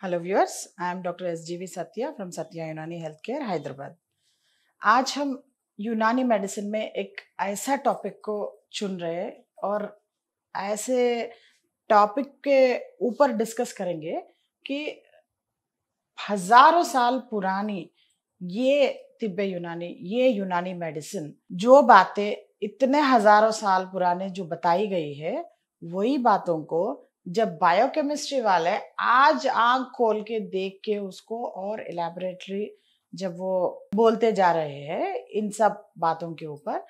Hello viewers, I am doctor SGV Satya from Satya यूनानी health care Hyderabad. आज हम यूनानी मेडिसिन में एक ऐसा टॉपिक को चुन रहे हैं और ऐसे टॉपिक के ऊपर डिस्कस करेंगे कि हजारों साल पुरानी ये तिब्बे यूनानी, ये यूनानी मेडिसिन, जो बातें इतने हजारों साल पुराने जो बताई गई है, वही बातों को जब बायोकेमिस्ट्री वाले आज आंख खोल के देख के उसको और इलेबोरेटली जब वो बोलते जा रहे हैं इन सब बातों के ऊपर,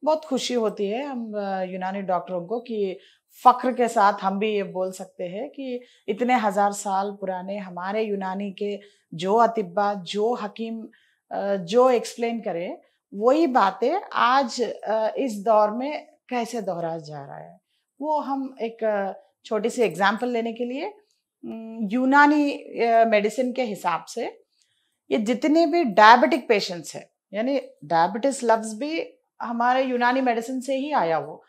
बहुत खुशी होती है हम यूनानी डॉक्टरों को कि फख्र के साथ हम भी ये बोल सकते हैं कि इतने हजार साल पुराने हमारे यूनानी के जो अतिब्बा, जो हकीम जो एक्सप्लेन करे, वही बातें आज इस दौर में कैसे दोहराया जा रहा है। वो हम एक छोटी सी एग्जाम्पल लेने के लिए यूनानी मेडिसिन के हिसाब से ये जितने भी डायबिटिक पेशेंट्स हैं, यानी डायबिटिस लफ्ज भी हमारे यूनानी मेडिसिन से ही आया। वो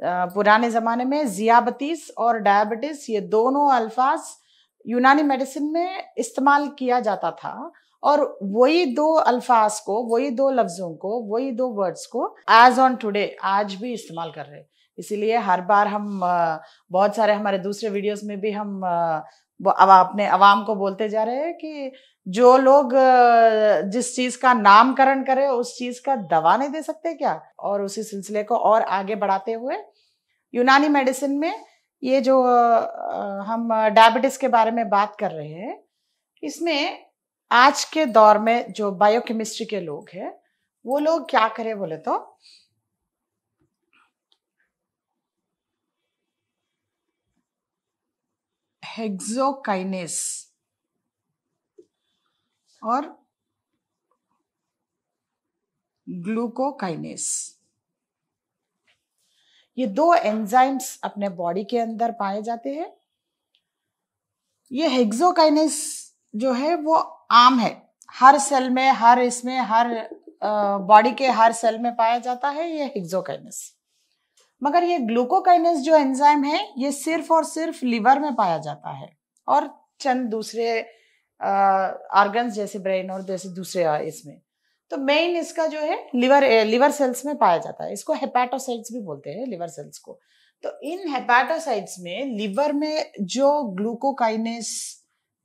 पुराने जमाने में जियाबतीस और डायबिटिस, ये दोनों अल्फाज यूनानी मेडिसिन में इस्तेमाल किया जाता था और वही दो अल्फाज को, वही दो लफ्जों को, वही दो वर्ड्स को एज ऑन टुडे आज भी इस्तेमाल कर रहे हैं। इसीलिए हर बार हम बहुत सारे हमारे दूसरे वीडियोस में भी हम अब अपने अवाम को बोलते जा रहे हैं कि जो लोग जिस चीज का नामकरण करे उस चीज का दवा नहीं दे सकते क्या। और उसी सिलसिले को और आगे बढ़ाते हुए यूनानी मेडिसिन में ये जो हम डायबिटीज के बारे में बात कर रहे हैं, इसमें आज के दौर में जो बायोकेमिस्ट्री के लोग हैं वो लोग क्या करें बोले तो हेक्सोकाइनेस और ग्लूकोकाइनेस, ये दो एंजाइम्स अपने बॉडी के अंदर पाए जाते हैं। ये हेक्सोकाइनेस जो है वो आम है, हर सेल में, हर इसमें, हर बॉडी के हर सेल में पाया जाता है ये हेक्सोकाइनेस। मगर ये ग्लूकोकाइनेस जो एंजाइम है ये सिर्फ और सिर्फ लिवर में पाया जाता है और चंद दूसरे ऑर्गन्स जैसे ब्रेन और जैसे दूसरे इसमें। तो मेन इसका जो है लिवर सेल्स में पाया जाता है। इसको हेपाटोसाइट्स भी बोलते हैं, लिवर सेल्स को। तो इन हेपाटोसाइट्स में लिवर में जो ग्लूकोकाइनेस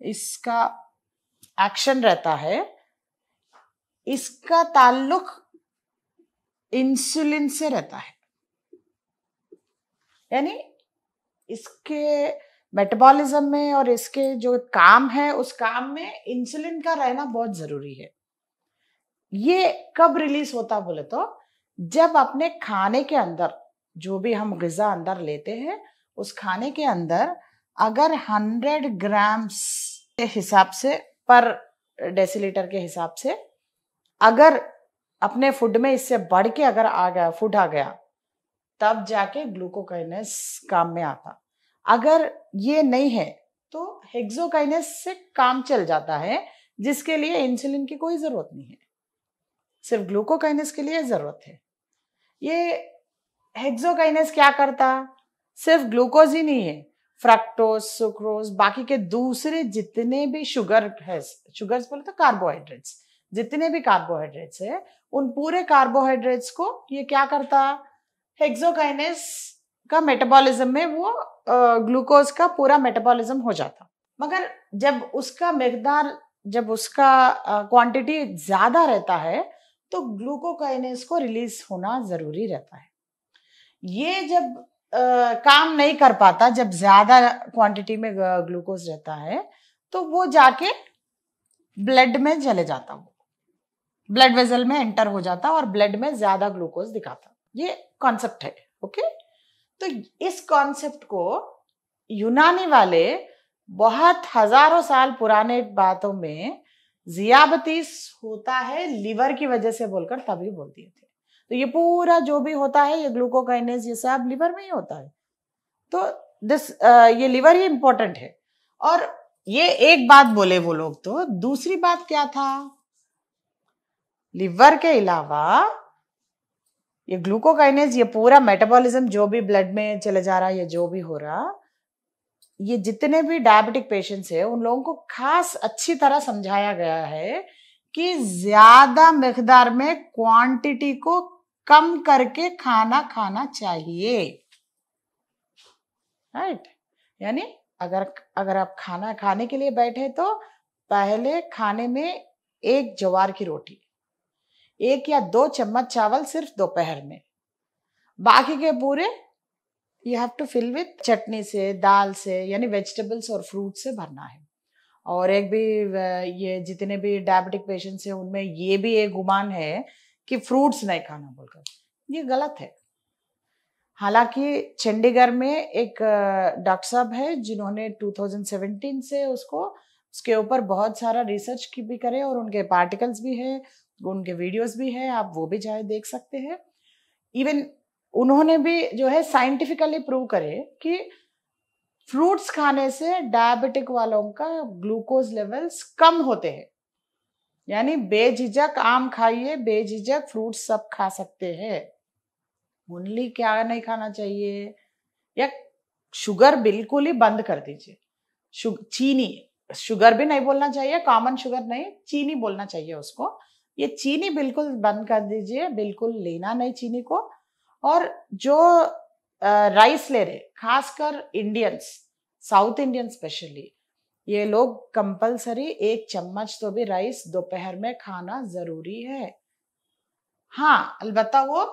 इसका एक्शन रहता है, इसका ताल्लुक इंसुलिन से रहता है। यानी इसके मेटाबॉलिज्म में और इसके जो काम है उस काम में इंसुलिन का रहना बहुत जरूरी है। ये कब रिलीज होता बोले तो जब अपने खाने के अंदर जो भी हम ग़िज़ा अंदर लेते हैं उस खाने के अंदर अगर 100 ग्राम्स के हिसाब से पर डेसीलीटर के हिसाब से अगर अपने फूड में इससे बढ़ के अगर आ गया, फूड आ गया, तब जाके ग्लूकोकाइनेस काम में आता। अगर ये नहीं है तो हेक्सोकाइनेस से काम चल जाता है, जिसके लिए इंसुलिन की कोई जरूरत नहीं है, सिर्फ ग्लूकोकाइनेस के लिए जरूरत है। ये हेक्सोकाइनेस क्या करता, सिर्फ ग्लूकोज ही नहीं है, फ्रक्टोज, सुक्रोज, बाकी के दूसरे जितने भी शुगर है, शुगर्स बोले तो कार्बोहाइड्रेट्स, जितने भी कार्बोहाइड्रेट्स है उन पूरे कार्बोहाइड्रेट्स को ये क्या करता, हेक्सोकाइनेस का मेटाबॉलिज्म में वो ग्लूकोज का पूरा मेटाबॉलिज्म हो जाता। मगर जब उसका मिकदार, जब उसका क्वांटिटी ज्यादा रहता है तो ग्लूकोकाइनेस को रिलीज होना जरूरी रहता है। ये जब काम नहीं कर पाता, जब ज्यादा क्वांटिटी में ग्लूकोज रहता है तो वो जाके ब्लड में चले जाता, वो ब्लड वेसल में एंटर हो जाता और ब्लड में ज्यादा ग्लूकोज दिखाता। ये कॉन्सेप्ट है। ओके, तो इस कॉन्सेप्ट को यूनानी वाले बहुत हजारों साल पुराने बातों में जियाबतीस होता है लिवर की वजह से बोलकर तभी बोल दिए थे। तो ये पूरा जो भी होता है, ये ग्लूकोकाइनेस, ये सब लिवर में ही होता है। तो ये लिवर ही इंपॉर्टेंट है। और ये एक बात बोले वो लोग, तो दूसरी बात क्या था, लिवर के अलावा ये ग्लूकोकाइनेस, ये पूरा मेटाबॉलिज्म जो भी ब्लड में चले जा रहा है, ये जो भी हो रहा, ये जितने भी डायबिटिक पेशेंट्स हैं उन लोगों को खास अच्छी तरह समझाया गया है कि ज्यादा मिकदार में क्वांटिटी को कम करके खाना खाना चाहिए, राइट। यानी अगर अगर आप खाना खाने के लिए बैठे तो पहले खाने में एक ज्वार की रोटी, 1 या 2 चम्मच चावल सिर्फ दोपहर में, बाकी के पूरे you have to fill with चटनी से, दाल से, यानी वेजिटेबल्स और फ्रूट से भरना है। और एक भी ये जितने भी डायबिटिक पेशेंट्स हैं उनमें ये भी एक गुमान है कि फ्रूट्स नहीं खाना बोलकर, ये गलत है। हालांकि चंडीगढ़ में एक डॉक्टर साहब है जिन्होंने 2017 से उसके ऊपर बहुत सारा रिसर्च की भी करे और उनके पार्टिकल्स भी है, उनके वीडियोस भी है, आप वो भी चाहे देख सकते हैं। इवन उन्होंने भी जो है साइंटिफिकली प्रूव करे कि फ्रूट्स खाने से डायबिटिक वालों का ग्लूकोज लेवल्स कम होते हैं। यानी बेझिझक आम खाइए, बेझिझक फ्रूट्स सब खा सकते हैं। ओनली क्या नहीं खाना चाहिए, या शुगर बिल्कुल ही बंद कर दीजिए। चीनी, शुगर भी नहीं बोलना चाहिए, कॉमन शुगर नहीं, चीनी बोलना चाहिए उसको। ये चीनी बिल्कुल बंद कर दीजिए, बिल्कुल लेना नहीं चीनी को। और जो राइस ले रहे, खासकर इंडियंस, साउथ इंडियन स्पेशली, ये लोग कंपलसरी 1 चम्मच तो भी राइस दोपहर में खाना जरूरी है। हाँ, अलबत्ता वो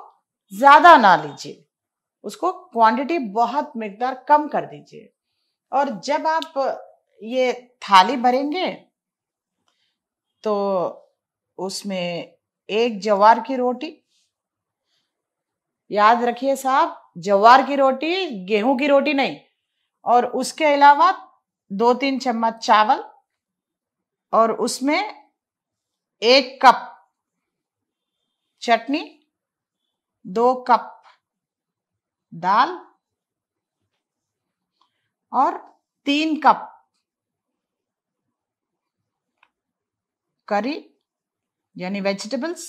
ज्यादा ना लीजिए, उसको क्वांटिटी बहुत मिकदार कम कर दीजिए। और जब आप ये थाली भरेंगे तो उसमें 1 ज्वार की रोटी, याद रखिए साहब, ज्वार की रोटी, गेहूं की रोटी नहीं। और उसके अलावा 2-3 चम्मच चावल, और उसमें 1 कप चटनी, 2 कप दाल, और 3 कप करी यानी वेजिटेबल्स,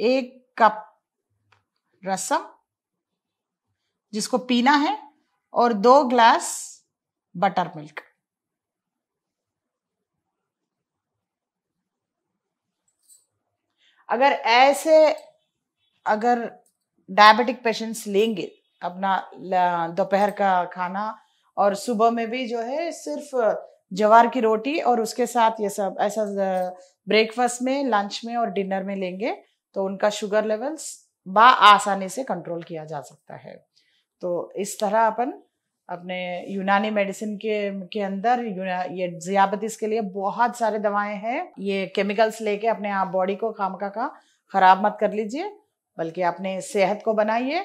1 कप रसम जिसको पीना है, और 2 ग्लास बटर मिल्क। अगर डायबिटिक पेशेंट्स लेंगे अपना दोपहर का खाना, और सुबह में भी जो है सिर्फ ज्वार की रोटी और उसके साथ ये सब ऐसा ब्रेकफास्ट में, लंच में और डिनर में लेंगे तो उनका शुगर लेवल्स आसानी से कंट्रोल किया जा सकता है। तो इस तरह अपन अपने यूनानी मेडिसिन के अंदर ये ज़ियाबतीस के लिए बहुत सारे दवाएं हैं। ये केमिकल्स लेके अपने आप बॉडी को खामखा का खराब मत कर लीजिए, बल्कि अपने सेहत को बनाइए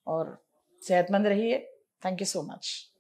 और सेहतमंद रहिए। Thank you so much.